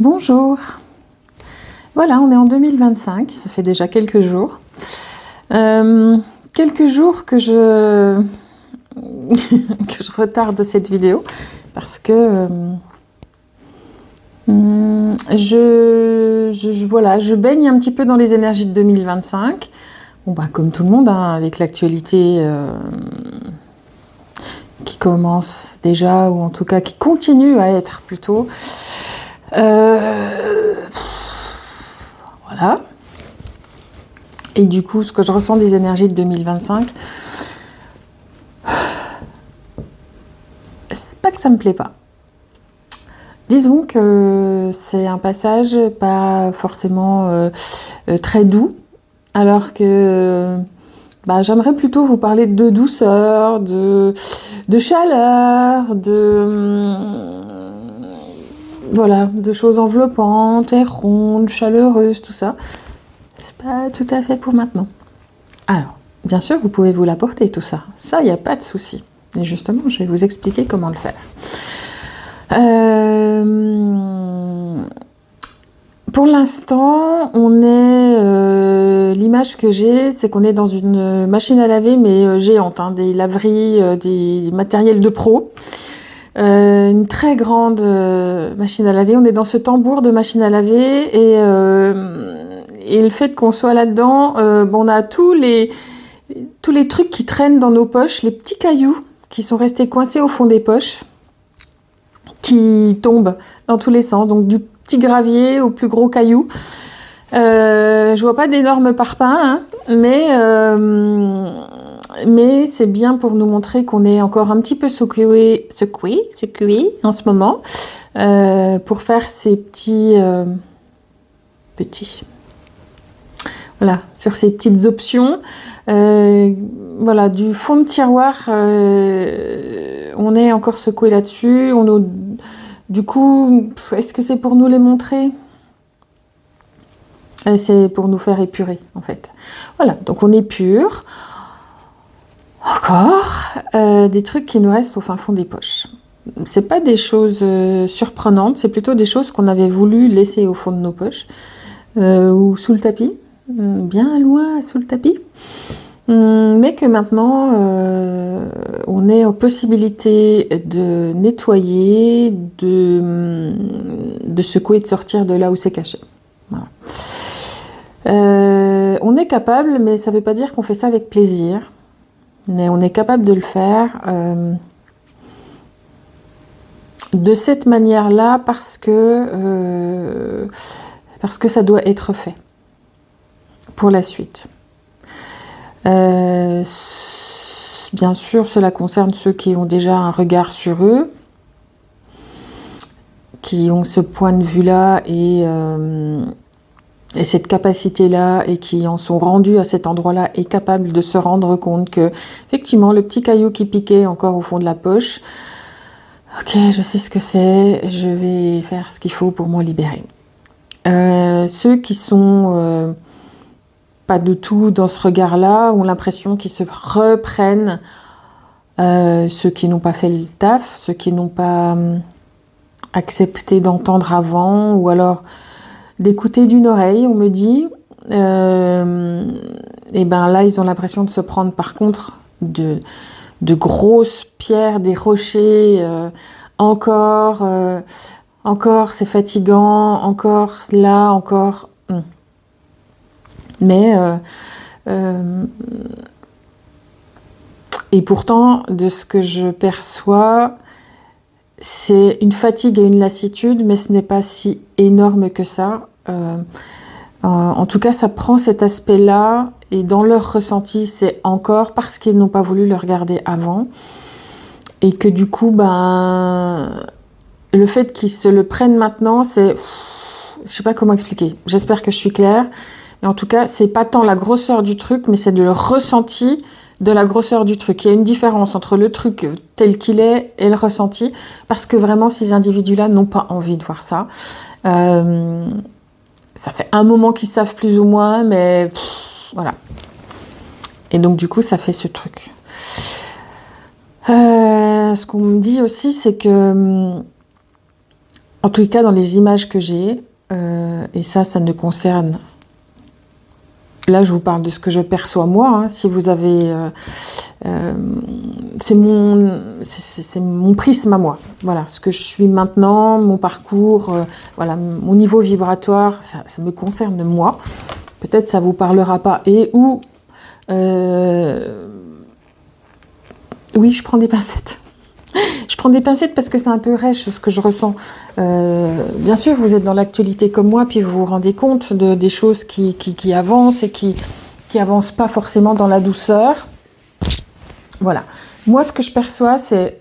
Bonjour. Voilà, on est en 2025, ça fait déjà quelques jours. Quelques jours que je que je retarde cette vidéo parce que voilà, je baigne un petit peu dans les énergies de 2025. Bon bah comme tout le monde, hein, avec l'actualité qui commence déjà, ou en tout cas qui continue à être plutôt. Voilà. Et du coup, ce que je ressens des énergies de 2025, c'est pas que ça me plaît pas. Disons que c'est un passage pas forcément très doux, alors que j'aimerais plutôt vous parler de douceur, de chaleur, voilà, de choses enveloppantes et rondes, chaleureuses, tout ça. C'est pas tout à fait pour maintenant. Alors, bien sûr, vous pouvez vous l'apporter tout ça. Ça, il n'y a pas de souci. Et justement, je vais vous expliquer comment le faire. Pour l'instant, on est... l'image que j'ai, c'est qu'on est dans une machine à laver, mais géante, hein, des laveries, des matériels de pro. Une très grande machine à laver. On est dans ce tambour de machine à laver et le fait qu'on soit là-dedans, on a tous les trucs qui traînent dans nos poches, les petits cailloux qui sont restés coincés au fond des poches, qui tombent dans tous les sens, donc du petit gravier au plus gros caillou. Je vois pas d'énormes parpaings, hein, mais c'est bien pour nous montrer qu'on est encore un petit peu secoué en ce moment, pour faire ces petits, voilà, sur ces petites options. Voilà, du fond de tiroir, on est encore secoué là-dessus. Du coup, est-ce que c'est pour nous les montrer ? C'est pour nous faire épurer, en fait. Voilà, donc on épure. Encore des trucs qui nous restent au fin fond des poches. C'est pas des choses surprenantes, c'est plutôt des choses qu'on avait voulu laisser au fond de nos poches ou sous le tapis, bien loin sous le tapis, mais que maintenant on est en possibilité de nettoyer, de secouer, de sortir de là où c'est caché. Voilà. On est capable, mais ça ne veut pas dire qu'on fait ça avec plaisir. Mais on est capable de le faire de cette manière-là parce que ça doit être fait pour la suite. Bien sûr, cela concerne ceux qui ont déjà un regard sur eux, qui ont ce point de vue-là et cette capacité-là, et qui en sont rendus à cet endroit-là, et capables de se rendre compte que, effectivement, le petit caillou qui piquait encore au fond de la poche, ok, je sais ce que c'est, je vais faire ce qu'il faut pour m'en libérer. Ceux qui sont pas du tout dans ce regard-là ont l'impression qu'ils se reprennent, ceux qui n'ont pas fait le taf, ceux qui n'ont pas accepté d'entendre avant, ou alors d'écouter d'une oreille, on me dit, et là ils ont l'impression de se prendre par contre de grosses pierres, des rochers, encore c'est fatigant, encore là, encore. Mais et pourtant, de ce que je perçois, c'est une fatigue et une lassitude, mais ce n'est pas si énorme que ça. En tout cas, ça prend cet aspect-là, et dans leur ressenti, c'est encore parce qu'ils n'ont pas voulu le regarder avant, et que du coup, le fait qu'ils se le prennent maintenant, c'est... Je sais pas comment expliquer. J'espère que je suis claire. Mais en tout cas, c'est pas tant la grosseur du truc, mais c'est le ressenti de la grosseur du truc. Il y a une différence entre le truc tel qu'il est et le ressenti, parce que vraiment, ces individus-là n'ont pas envie de voir ça. Ça fait un moment qu'ils savent plus ou moins, mais voilà. Et donc, du coup, ça fait ce truc. Ce qu'on me dit aussi, c'est que En tout cas, dans les images que j'ai, et ça ne concerne... Là, je vous parle de ce que je perçois moi. Hein. Si vous avez... c'est mon prisme à moi. Voilà, ce que je suis maintenant, mon parcours, voilà, mon niveau vibratoire, ça me concerne moi. Peut-être ça vous parlera pas. Et ou... oui, je prends des pincettes. Je prends des pincettes parce que c'est un peu rêche ce que je ressens. Bien sûr, vous êtes dans l'actualité comme moi, puis vous vous rendez compte des choses qui avancent et qui avancent pas forcément dans la douceur. Voilà. Moi, ce que je perçois, c'est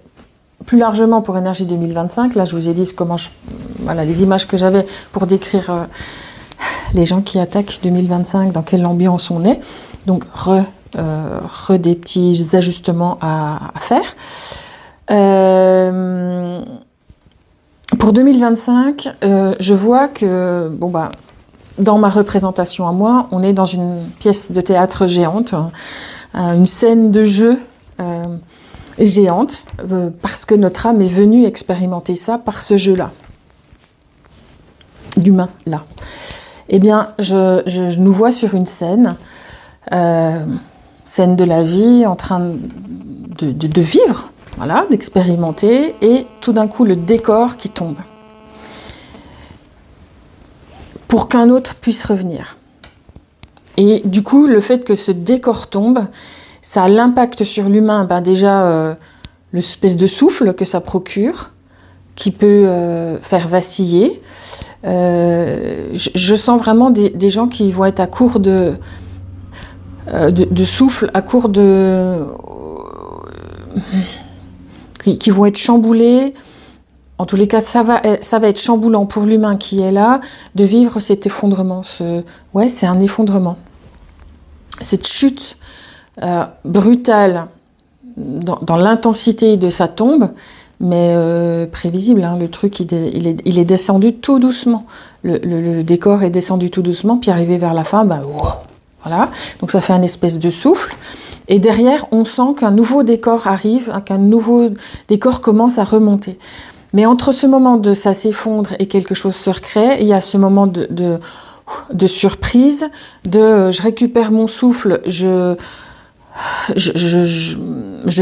plus largement pour Énergie 2025. Là, je vous ai dit voilà, les images que j'avais pour décrire les gens qui attaquent 2025, dans quelle ambiance on est. Donc, des petits ajustements à faire. Pour 2025, je vois que, dans ma représentation à moi, on est dans une pièce de théâtre géante, une scène de jeu géante, parce que notre âme est venue expérimenter ça par ce jeu-là, d'humain, là. Eh bien, je nous vois sur une scène, scène de la vie, en train de vivre, voilà, d'expérimenter, et tout d'un coup, le décor qui tombe. Pour qu'un autre puisse revenir. Et du coup, le fait que ce décor tombe, ça a l'impact sur l'humain, déjà, l'espèce de souffle que ça procure, qui peut faire vaciller. Je sens vraiment des gens qui vont être à court de souffle, à court de... qui vont être chamboulés. En tous les cas, ça va être chamboulant pour l'humain qui est là, de vivre cet effondrement. C'est un effondrement. Cette chute brutale dans l'intensité de sa tombe, mais prévisible. Hein, le truc, il est descendu tout doucement. Le décor est descendu tout doucement, puis arrivé vers la fin, voilà. Donc ça fait un espèce de souffle. Et derrière, on sent qu'un nouveau décor arrive, qu'un nouveau décor commence à remonter. Mais entre ce moment de ça s'effondre et quelque chose se recrée, il y a ce moment de surprise, je récupère mon souffle, je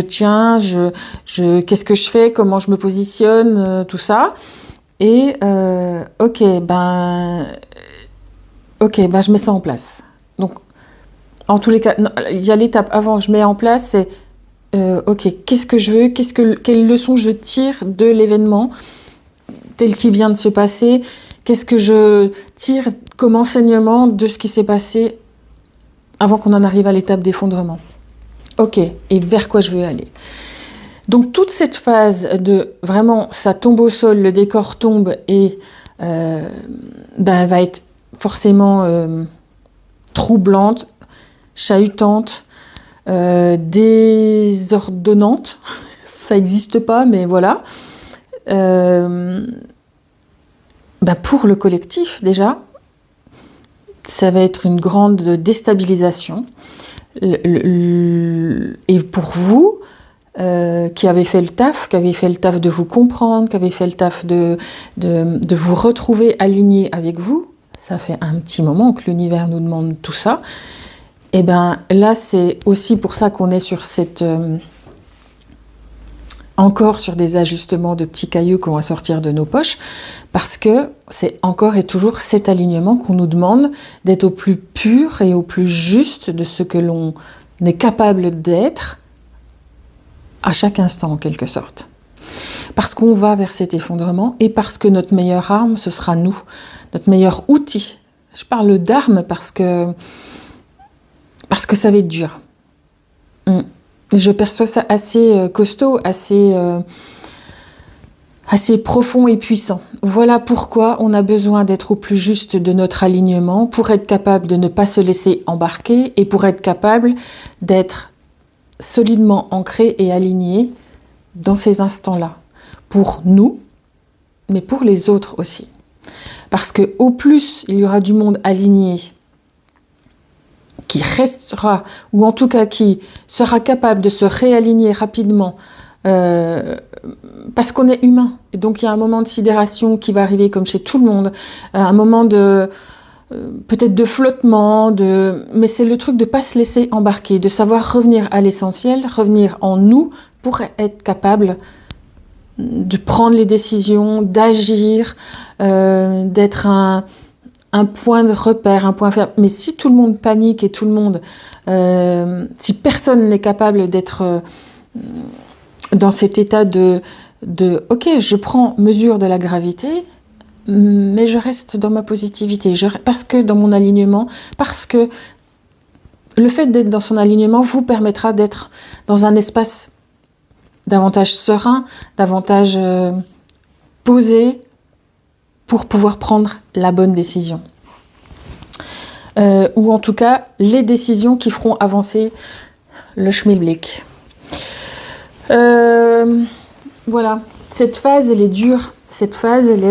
tiens, qu'est-ce que je fais, comment je me positionne, tout ça. Et je mets ça en place. Donc, en tous les cas, il y a l'étape avant, je mets en place, c'est qu'est-ce que je veux, quelle leçon je tire de l'événement tel qu'il vient de se passer, qu'est-ce que je tire comme enseignement de ce qui s'est passé avant qu'on en arrive à l'étape d'effondrement. Et vers quoi je veux aller. Donc toute cette phase de vraiment, ça tombe au sol, le décor tombe et va être forcément troublante, chahutante, désordonnante, ça n'existe pas, mais voilà. Pour le collectif, déjà, ça va être une grande déstabilisation. Et pour vous, qui avez fait le taf, de vous comprendre, qui avez fait le taf de vous retrouver aligné avec vous, ça fait un petit moment que l'univers nous demande tout ça. Et là, c'est aussi pour ça qu'on est sur encore sur des ajustements de petits cailloux qu'on va sortir de nos poches, parce que c'est encore et toujours cet alignement qu'on nous demande d'être au plus pur et au plus juste de ce que l'on est capable d'être à chaque instant, en quelque sorte. Parce qu'on va vers cet effondrement et parce que notre meilleure arme, ce sera nous, notre meilleur outil. Je parle d'arme parce que ça va être dur. Je perçois ça assez costaud, assez profond et puissant. Voilà pourquoi on a besoin d'être au plus juste de notre alignement pour être capable de ne pas se laisser embarquer et pour être capable d'être solidement ancré et aligné dans ces instants-là. Pour nous, mais pour les autres aussi. Parce que au plus il y aura du monde aligné, qui restera, ou en tout cas qui sera capable de se réaligner rapidement parce qu'on est humain. Et donc il y a un moment de sidération qui va arriver comme chez tout le monde, un moment de peut-être de flottement, mais c'est le truc de pas se laisser embarquer, de savoir revenir à l'essentiel, revenir en nous pour être capable de prendre les décisions, d'agir, d'être un point de repère, un point ferme. Mais si tout le monde panique et tout le monde, si personne n'est capable d'être dans cet état de ok, je prends mesure de la gravité, mais je reste dans ma positivité, parce que dans mon alignement, parce que le fait d'être dans son alignement vous permettra d'être dans un espace davantage serein, davantage posé, pour pouvoir prendre la bonne décision. Ou en tout cas, les décisions qui feront avancer le schmilblick. Voilà, cette phase, elle est dure. Cette phase, elle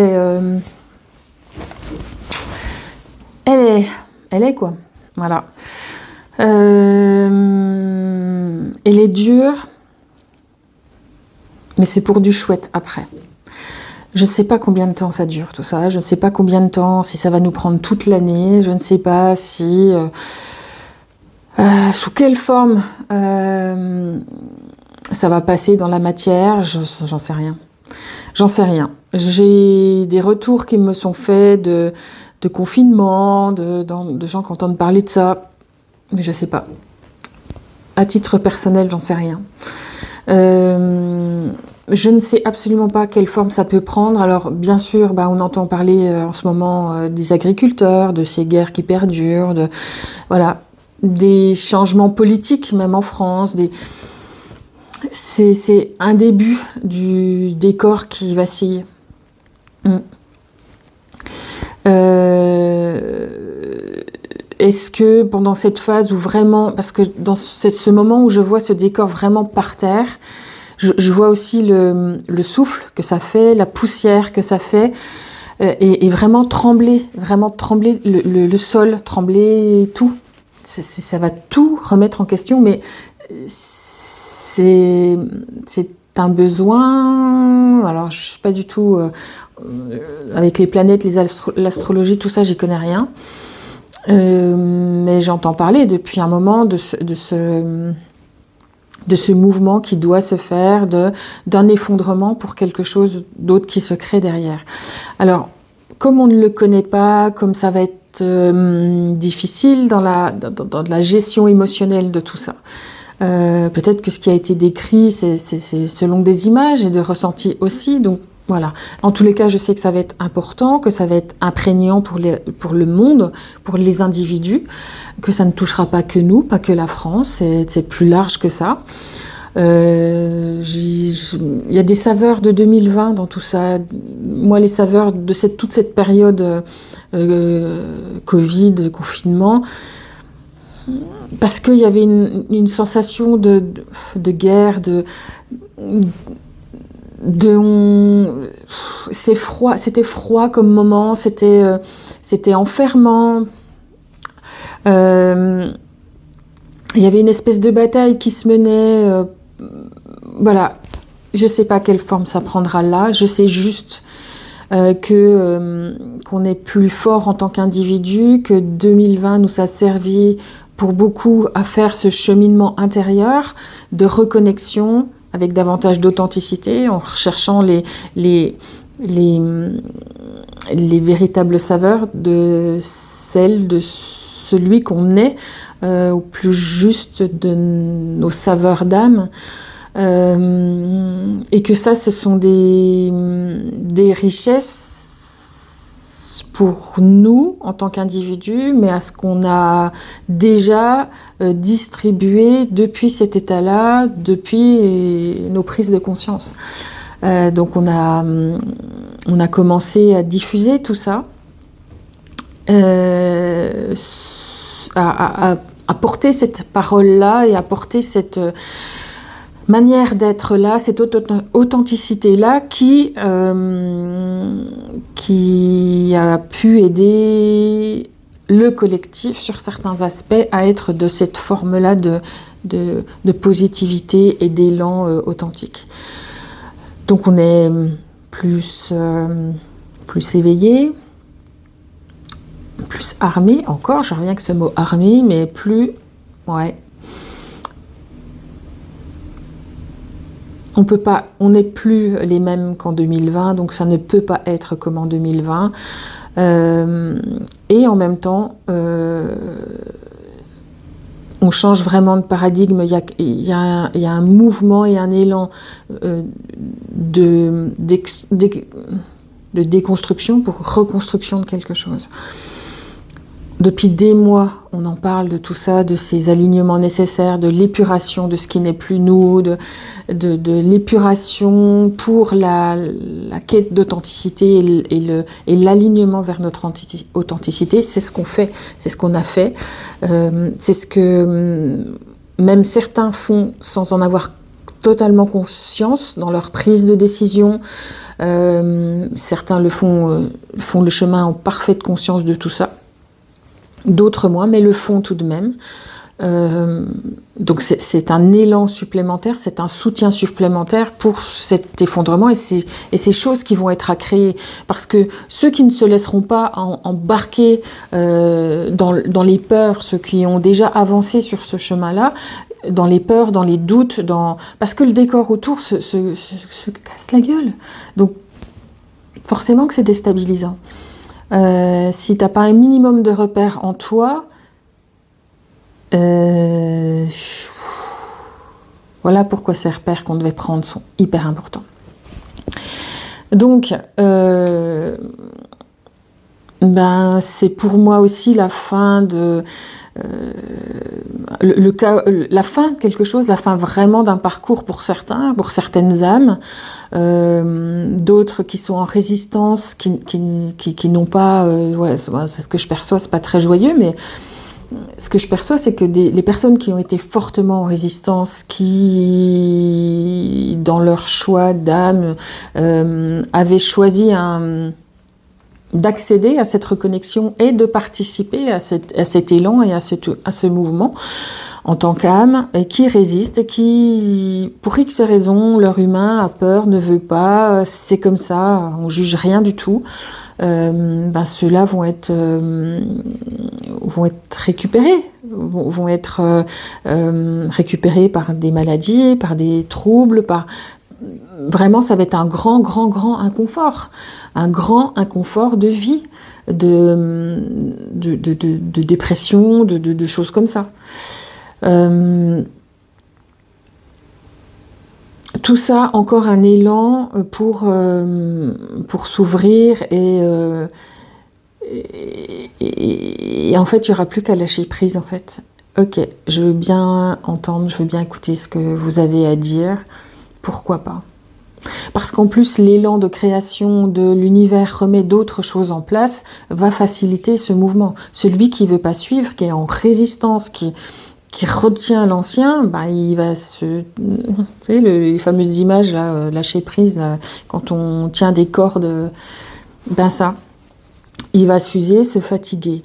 est quoi. Voilà. Elle est dure, mais c'est pour du chouette après. Je ne sais pas combien de temps ça dure tout ça, je ne sais pas combien de temps, si ça va nous prendre toute l'année, je ne sais pas si... sous quelle forme ça va passer dans la matière, j'en sais rien. J'en sais rien. J'ai des retours qui me sont faits de confinement, de gens qui entendent parler de ça, mais je ne sais pas. À titre personnel, j'en sais rien. Je ne sais absolument pas quelle forme ça peut prendre. Alors, bien sûr, on entend parler en ce moment des agriculteurs, de ces guerres qui perdurent, voilà, des changements politiques, même en France. C'est un début du décor qui vacille. Est-ce que pendant cette phase où vraiment... Parce que dans ce moment où je vois ce décor vraiment par terre, je vois aussi le souffle que ça fait, la poussière que ça fait, et vraiment trembler le sol, trembler tout. Ça va tout remettre en question, mais c'est un besoin. Alors, je ne suis pas du tout... avec les planètes, l'astrologie, tout ça, j'y connais rien. Mais j'entends parler depuis un moment de ce mouvement qui doit se faire, d'un effondrement pour quelque chose d'autre qui se crée derrière. Alors, comme on ne le connaît pas, comme ça va être difficile dans la gestion émotionnelle de tout ça, peut-être que ce qui a été décrit, c'est selon des images et des ressentis aussi, donc voilà. En tous les cas, je sais que ça va être important, que ça va être imprégnant pour le monde, pour les individus, que ça ne touchera pas que nous, pas que la France, c'est plus large que ça. Il y a des saveurs de 2020 dans tout ça. Moi, les saveurs de toute cette période Covid, confinement, parce qu'il y avait une sensation de guerre, c'était froid comme moment, c'était enfermant. Il y avait une espèce de bataille qui se menait. Voilà, je sais pas quelle forme ça prendra là. Je sais juste qu'on est plus fort en tant qu'individu, que 2020 nous a servi pour beaucoup à faire ce cheminement intérieur de reconnexion, avec davantage d'authenticité, en recherchant les véritables saveurs de celui qu'on est, au plus juste de nos saveurs d'âme. Et que ça, ce sont des richesses pour nous en tant qu'individus, mais à ce qu'on a déjà distribué depuis cet état-là, depuis nos prises de conscience. Donc on a commencé à diffuser tout ça, à porter cette parole-là et à porter cette manière d'être là, cette authenticité-là qui a pu aider le collectif, sur certains aspects, à être de cette forme-là de positivité et d'élan authentique. Donc on est plus éveillé, plus armé, encore, je reviens avec ce mot armé, mais plus, ouais. On n'est plus les mêmes qu'en 2020, donc ça ne peut pas être comme en 2020. Et en même temps, on change vraiment de paradigme. Il y a un mouvement et un élan de déconstruction pour reconstruction de quelque chose. Depuis des mois, on en parle de tout ça, de ces alignements nécessaires, de l'épuration de ce qui n'est plus nous, de l'épuration pour la quête d'authenticité et l'alignement vers notre authenticité. C'est ce qu'on fait, c'est ce qu'on a fait. C'est ce que même certains font sans en avoir totalement conscience dans leur prise de décision. Certains font le chemin en parfaite conscience de tout ça. D'autres moins, mais le font tout de même. Donc c'est un élan supplémentaire, c'est un soutien supplémentaire pour cet effondrement et ces choses qui vont être à créer. Parce que ceux qui ne se laisseront pas embarquer dans les peurs, ceux qui ont déjà avancé sur ce chemin-là, dans les peurs, dans les doutes, parce que le décor autour se casse la gueule. Donc forcément que c'est déstabilisant. Si t'as pas un minimum de repères en toi, voilà pourquoi ces repères qu'on devait prendre sont hyper importants. Donc, c'est pour moi aussi la fin de la fin de quelque chose, la fin vraiment d'un parcours pour certains, pour certaines âmes, d'autres qui sont en résistance, qui n'ont pas, voilà, c'est ce que je perçois, c'est pas très joyeux, mais ce que je perçois, c'est que les personnes qui ont été fortement en résistance, qui, dans leur choix d'âme, avaient choisi d'accéder à cette reconnexion et de participer à cet élan et à ce mouvement en tant qu'âme, et qui résistent et qui, pour X raisons, leur humain a peur, ne veut pas, c'est comme ça, on juge rien du tout. Ceux-là vont être récupérés, vont être récupérés par des maladies, par des troubles, vraiment ça va être un grand inconfort, un grand inconfort de vie, de dépression, de choses comme ça. Tout ça, encore un élan pour s'ouvrir et en fait, il n'y aura plus qu'à lâcher prise, en fait. Ok, je veux bien entendre, je veux bien écouter ce que vous avez à dire. Pourquoi pas? Parce qu'en plus, l'élan de création de l'univers remet d'autres choses en place, va faciliter ce mouvement. Celui qui ne veut pas suivre, qui est en résistance, qui retient l'ancien, il va se... Vous savez, les fameuses images, là, lâcher prise, là, quand on tient des cordes, ça, il va s'user, se fatiguer.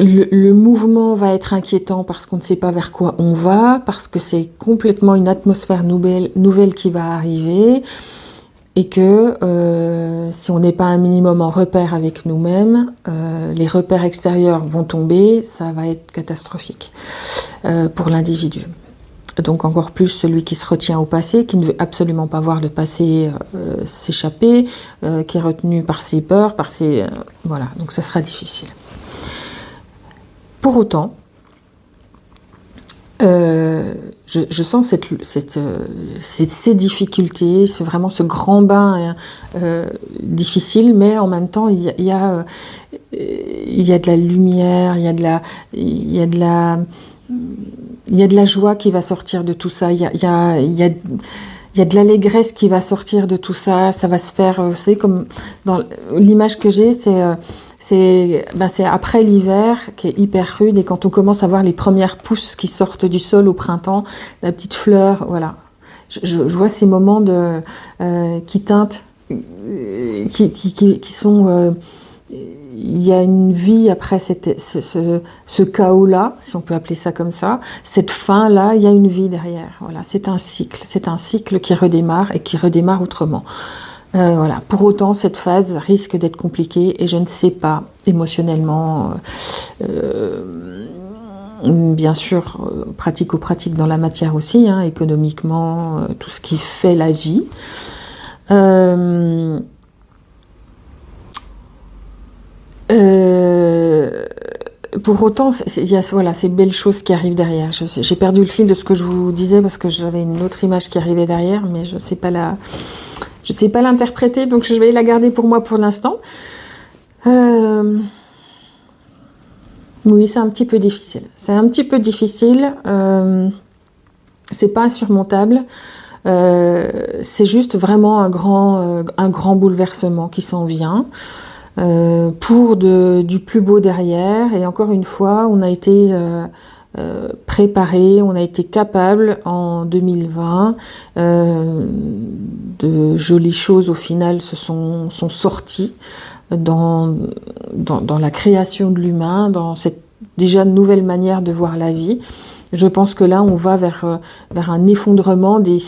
Le mouvement va être inquiétant parce qu'on ne sait pas vers quoi on va, parce que c'est complètement une atmosphère nouvelle qui va arriver, et que si on n'est pas un minimum en repère avec nous-mêmes, les repères extérieurs vont tomber, ça va être catastrophique pour l'individu. Donc encore plus celui qui se retient au passé, qui ne veut absolument pas voir le passé s'échapper, qui est retenu par ses peurs, voilà, donc ça sera difficile. Pour autant, je sens ces difficultés, vraiment ce grand bain difficile, mais en même temps il y a de la lumière, il y a de la joie qui va sortir de tout ça, il y a de l'allégresse qui va sortir de tout ça, ça va se faire, vous savez, comme dans l'image que j'ai, c'est après l'hiver qui est hyper rude, et quand on commence à voir les premières pousses qui sortent du sol au printemps, la petite fleur, voilà. Je vois ces moments qui teintent qui sont... il y a une vie après ce chaos-là, si on peut appeler ça comme ça, cette fin-là, il y a une vie derrière. Voilà, c'est un cycle qui redémarre et qui redémarre autrement. Voilà. Pour autant, cette phase risque d'être compliquée et je ne sais pas émotionnellement, bien sûr, pratico-pratique dans la matière aussi, hein, économiquement, tout ce qui fait la vie. Pour autant, il y a voilà, ces belles choses qui arrivent derrière. J'ai perdu le fil de ce que je vous disais parce que j'avais une autre image qui arrivait derrière, mais je sais pas l'interpréter, donc je vais la garder pour moi pour l'instant. Oui, c'est un petit peu difficile. C'est pas insurmontable. C'est juste vraiment un grand bouleversement qui s'en vient. Pour du plus beau derrière, et encore une fois, on a été préparé, on a été capable en 2020, de jolies choses au final sont sorties dans la création de l'humain, dans cette déjà nouvelle manière de voir la vie. Je pense que là, on va vers un effondrement des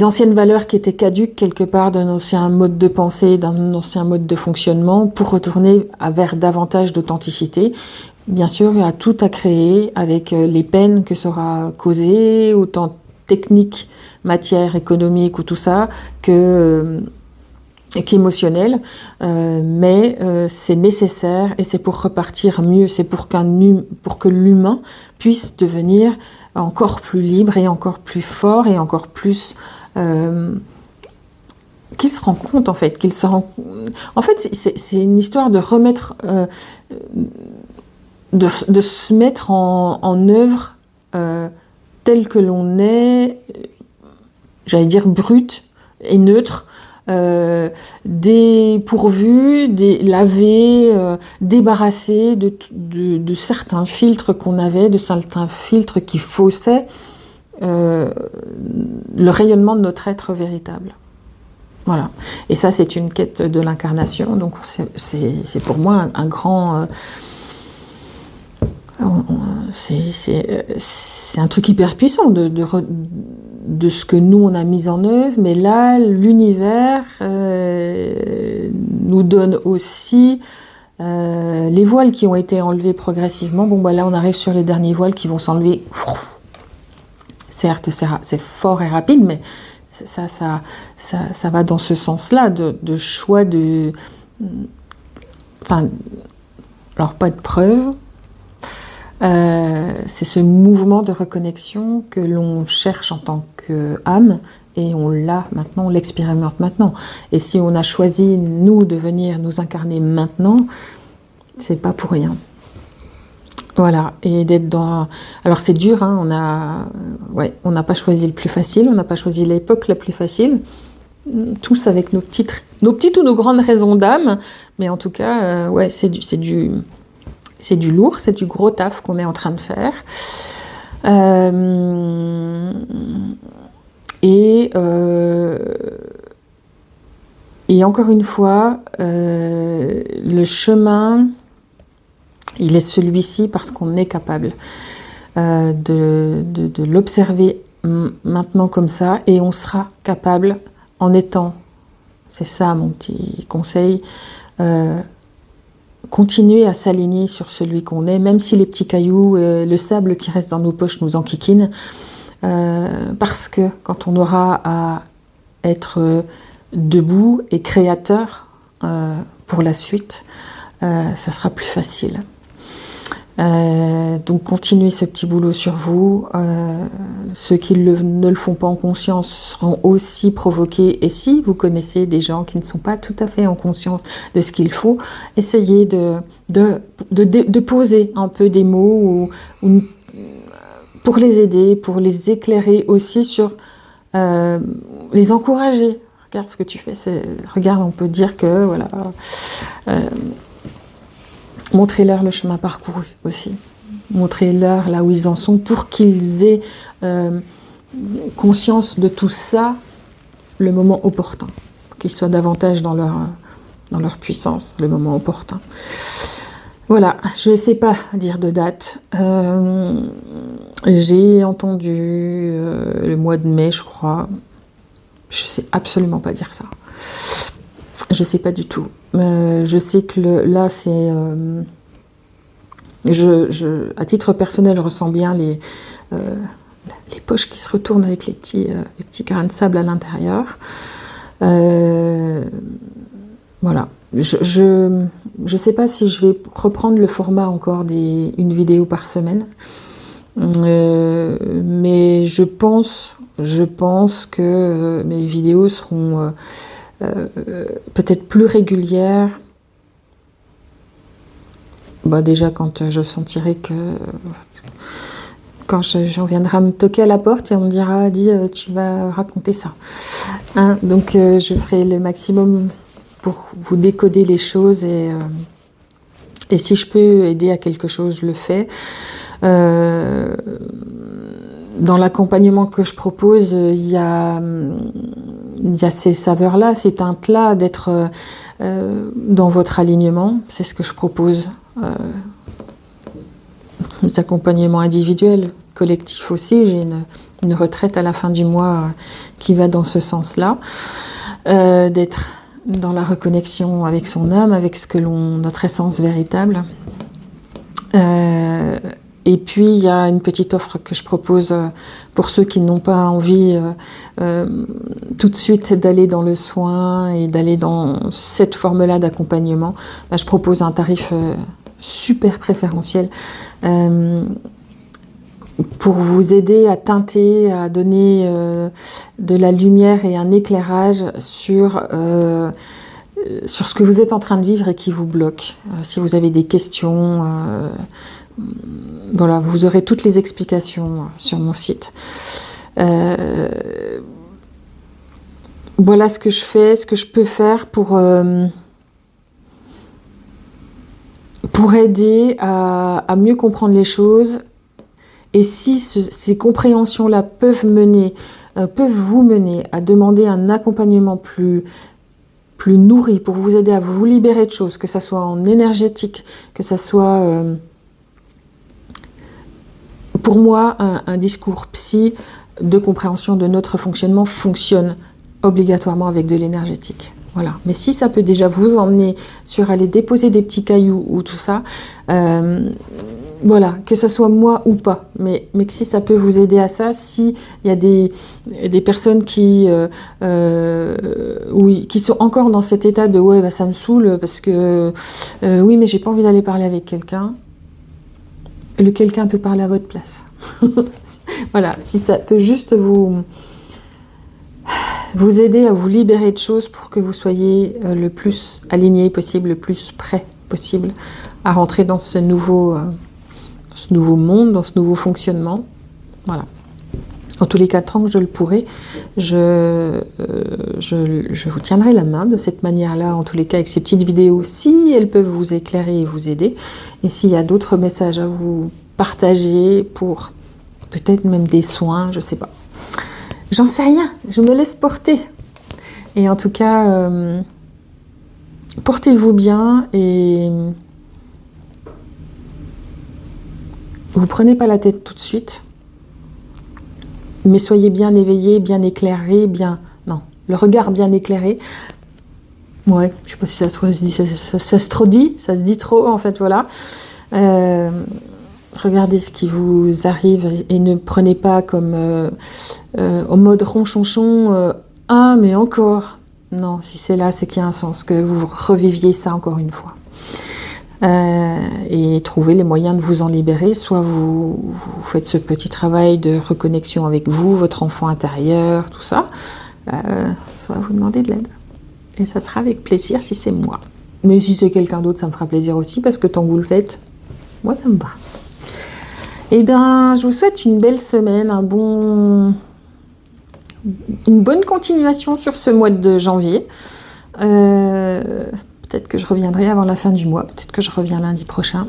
anciennes valeurs qui étaient caduques quelque part d'un ancien mode de pensée, d'un ancien mode de fonctionnement, pour retourner vers davantage d'authenticité. Bien sûr, il y a tout à créer avec les peines que sera causé, autant technique, matière, économique ou tout ça, qu'émotionnel, mais c'est nécessaire et c'est pour repartir mieux, c'est pour que l'humain puisse devenir encore plus libre et encore plus fort et encore plus qui se rend compte en fait, en fait c'est une histoire de remettre de se mettre en œuvre tel que l'on est, j'allais dire brut et neutre, dépourvu, lavé, débarrassé de certains filtres qu'on avait, de certains filtres qui faussaient le rayonnement de notre être véritable. Voilà. Et ça, c'est une quête de l'incarnation. Donc, c'est pour moi un grand... c'est un truc hyper puissant de ce que nous on a mis en œuvre, mais là l'univers nous donne aussi les voiles qui ont été enlevés progressivement. Bon bah là on arrive sur les derniers voiles qui vont s'enlever. Certes c'est fort et rapide, mais ça va dans ce sens-là de choix de... Enfin, alors pas de preuve. C'est ce mouvement de reconnexion que l'on cherche en tant qu'âme et on l'a maintenant, on l'expérimente maintenant. Et si on a choisi, nous, de venir nous incarner maintenant, c'est pas pour rien. Voilà, et d'être dans... Alors c'est dur, hein, on n'a pas choisi le plus facile, on n'a pas choisi l'époque la plus facile, tous avec nos petites ou nos grandes raisons d'âme, mais en tout cas, c'est du lourd, c'est du gros taf qu'on est en train de faire. Et encore une fois, le chemin, il est celui-ci parce qu'on est capable de l'observer maintenant comme ça, et on sera capable en étant, c'est ça mon petit conseil, continuer à s'aligner sur celui qu'on est, même si les petits cailloux, le sable qui reste dans nos poches nous enquiquine, parce que quand on aura à être debout et créateur pour la suite, ça sera plus facile. Donc continuez ce petit boulot sur vous. Ceux qui ne le font pas en conscience seront aussi provoqués. Et si vous connaissez des gens qui ne sont pas tout à fait en conscience de ce qu'il faut, essayez de poser un peu des mots pour les aider, pour les éclairer aussi sur... les encourager. Regarde ce que tu fais. Regarde, on peut dire que... voilà. Montrez-leur le chemin parcouru aussi. Montrez-leur là où ils en sont pour qu'ils aient conscience de tout ça le moment opportun, qu'ils soient davantage dans leur puissance, le moment opportun. Voilà, je ne sais pas dire de date. J'ai entendu le mois de mai, je crois. Je ne sais absolument pas dire ça. Je ne sais pas du tout. Je sais que là, c'est... à titre personnel, je ressens bien les poches qui se retournent avec les petits grains de sable à l'intérieur. Voilà. Je sais pas si je vais reprendre le format encore une vidéo par semaine. Mais je pense que mes vidéos seront peut-être plus régulières. Bah déjà quand je sentirai que... Quand j'en viendrai à me toquer à la porte et on me dira, dis, tu vas raconter ça. Hein, donc je ferai le maximum pour vous décoder les choses et si je peux aider à quelque chose, je le fais. Dans l'accompagnement que je propose, il y a ces saveurs-là, ces teintes-là, d'être dans votre alignement. C'est ce que je propose. Des accompagnements individuels, collectifs aussi. J'ai une retraite à la fin du mois qui va dans ce sens-là. D'être dans la reconnexion avec son âme, avec notre essence véritable. Et puis, il y a une petite offre que je propose pour ceux qui n'ont pas envie tout de suite d'aller dans le soin et d'aller dans cette forme-là d'accompagnement. Bah, je propose un tarif super préférentiel pour vous aider à teinter, à donner de la lumière et un éclairage sur ce que vous êtes en train de vivre et qui vous bloque. Si vous avez des questions, voilà, vous aurez toutes les explications sur mon site. Voilà ce que je fais, ce que je peux faire pour aider à mieux comprendre les choses. Et si ces compréhensions-là peuvent vous mener à demander un accompagnement plus nourri pour vous aider à vous libérer de choses, que ça soit en énergétique, que ça soit... pour moi, un discours psy de compréhension de notre fonctionnement fonctionne obligatoirement avec de l'énergétique. Voilà. Mais si ça peut déjà vous emmener sur aller déposer des petits cailloux ou tout ça, voilà, que ça soit moi ou pas, mais que si ça peut vous aider à ça, si il y a des personnes qui sont encore dans cet état de ouais, bah, ça me saoule parce que oui, mais j'ai pas envie d'aller parler avec quelqu'un. Le quelqu'un peut parler à votre place. Voilà, si ça peut juste vous aider à vous libérer de choses pour que vous soyez le plus aligné possible, le plus prêt possible à rentrer dans ce nouveau monde, dans ce nouveau fonctionnement. Voilà. En tous les cas, tant que je le pourrai, je vous tiendrai la main de cette manière-là, en tous les cas, avec ces petites vidéos, si elles peuvent vous éclairer et vous aider. Et s'il y a d'autres messages à vous partager pour peut-être même des soins, je ne sais pas. J'en sais rien, je me laisse porter. Et en tout cas, portez-vous bien et vous prenez pas la tête tout de suite. Mais soyez bien éveillés, bien éclairés, le regard bien éclairé. Ouais, je sais pas si ça se dit trop en fait, voilà. Regardez ce qui vous arrive et ne prenez pas comme en mode ronchonchon, ah mais encore. Non, si c'est là, c'est qu'il y a un sens, que vous reviviez ça encore une fois. Et trouver les moyens de vous en libérer, soit vous faites ce petit travail de reconnexion avec vous, votre enfant intérieur, tout ça, soit vous demandez de l'aide. Et ça sera avec plaisir si c'est moi. Mais si c'est quelqu'un d'autre, ça me fera plaisir aussi, parce que tant que vous le faites, moi ça me va. Eh bien, je vous souhaite une belle semaine, une bonne continuation sur ce mois de janvier. Peut-être que je reviendrai avant la fin du mois. Peut-être que je reviens lundi prochain.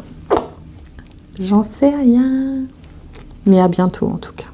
J'en sais rien. Mais à bientôt en tout cas.